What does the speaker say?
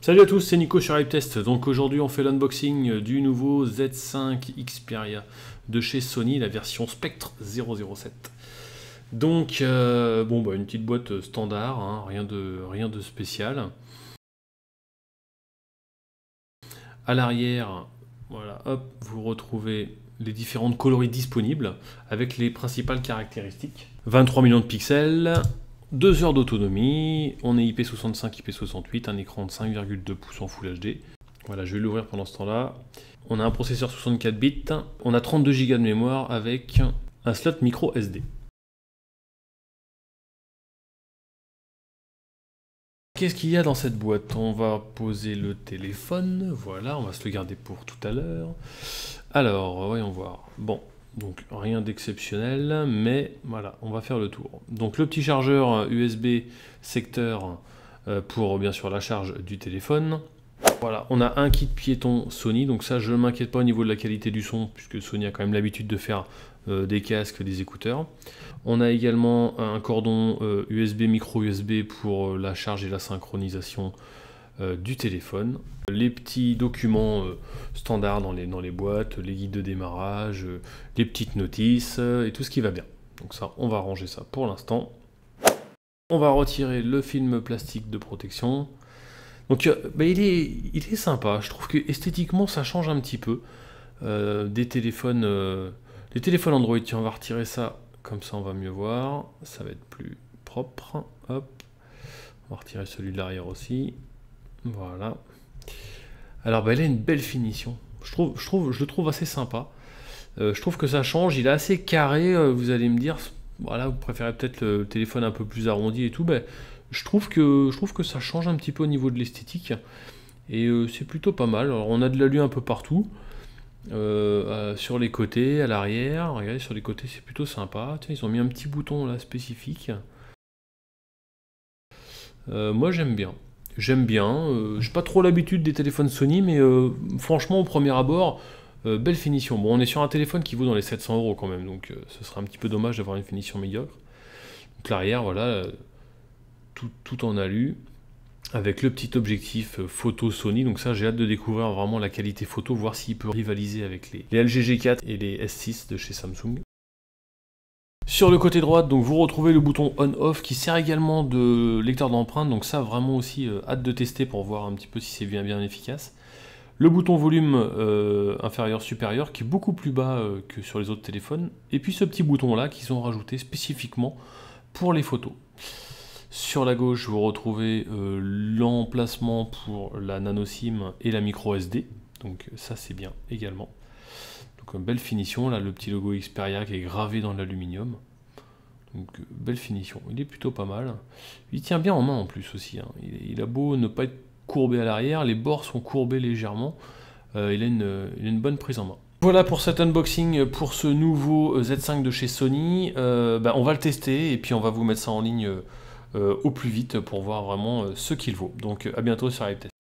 Salut à tous, c'est Nico sur HypeTest. Donc aujourd'hui on fait l'unboxing du nouveau Z5 Xperia de chez Sony, la version Spectre 007. Donc une petite boîte standard, hein, rien de spécial. À l'arrière, voilà, hop, vous retrouvez les différentes coloris disponibles avec les principales caractéristiques. 23 millions de pixels. 2 heures d'autonomie, on est IP65, IP68, un écran de 5,2 pouces en Full HD. Voilà, je vais l'ouvrir pendant ce temps-là. On a un processeur 64 bits, on a 32 Go de mémoire avec un slot micro SD. Qu'est-ce qu'il y a dans cette boîte? On va poser le téléphone, voilà, on va se le garder pour tout à l'heure. Alors, voyons voir. Bon. Donc rien d'exceptionnel, mais voilà, on va faire le tour. Donc le petit chargeur USB secteur pour bien sûr la charge du téléphone. Voilà, on a un kit piéton Sony, donc ça je ne m'inquiète pas au niveau de la qualité du son, puisque Sony a quand même l'habitude de faire des casques, des écouteurs. On a également un cordon USB, micro USB pour la charge et la synchronisation du téléphone. Les petits documents standards dans les boîtes, les guides de démarrage, les petites notices et tout ce qui va bien. Donc ça, on va ranger ça pour l'instant. On va retirer le film plastique de protection. Donc il est sympa, je trouve que esthétiquement ça change un petit peu des téléphones Android. Tiens, on va retirer ça, comme ça on va mieux voir, ça va être plus propre. Hop, on va retirer celui de l'arrière aussi. Voilà. Alors elle a une belle finition. Je le trouve assez sympa. Je trouve que ça change. Il est assez carré. Vous allez me dire, voilà, vous préférez peut-être le téléphone un peu plus arrondi et tout. Ben, je trouve que ça change un petit peu au niveau de l'esthétique. Et c'est plutôt pas mal. Alors on a de l'alu un peu partout. Sur les côtés, à l'arrière. Regardez, sur les côtés, c'est plutôt sympa. Tiens, ils ont mis un petit bouton là spécifique. Moi j'aime bien. J'ai pas trop l'habitude des téléphones Sony, mais franchement, au premier abord, belle finition. Bon, on est sur un téléphone qui vaut dans les 700 € quand même, donc ce serait un petit peu dommage d'avoir une finition médiocre. Donc l'arrière, voilà, tout en alu, avec le petit objectif photo Sony. Donc ça, j'ai hâte de découvrir vraiment la qualité photo, voir s'il peut rivaliser avec les LG G4 et les S6 de chez Samsung. Sur le côté droit, donc vous retrouvez le bouton on-off qui sert également de lecteur d'empreintes, donc ça vraiment aussi hâte de tester pour voir un petit peu si c'est bien efficace. Le bouton volume inférieur-supérieur qui est beaucoup plus bas que sur les autres téléphones, et puis ce petit bouton là qu'ils ont rajouté spécifiquement pour les photos. Sur la gauche, vous retrouvez l'emplacement pour la nano SIM et la micro SD, donc ça c'est bien également. Donc belle finition, là le petit logo Xperia qui est gravé dans l'aluminium. Donc belle finition, il est plutôt pas mal. Il tient bien en main en plus aussi, hein. Il a beau ne pas être courbé à l'arrière, les bords sont courbés légèrement. Il a une bonne prise en main. Voilà pour cet unboxing pour ce nouveau Z5 de chez Sony. On va le tester et puis on va vous mettre ça en ligne au plus vite pour voir vraiment ce qu'il vaut. Donc à bientôt sur HypeTest.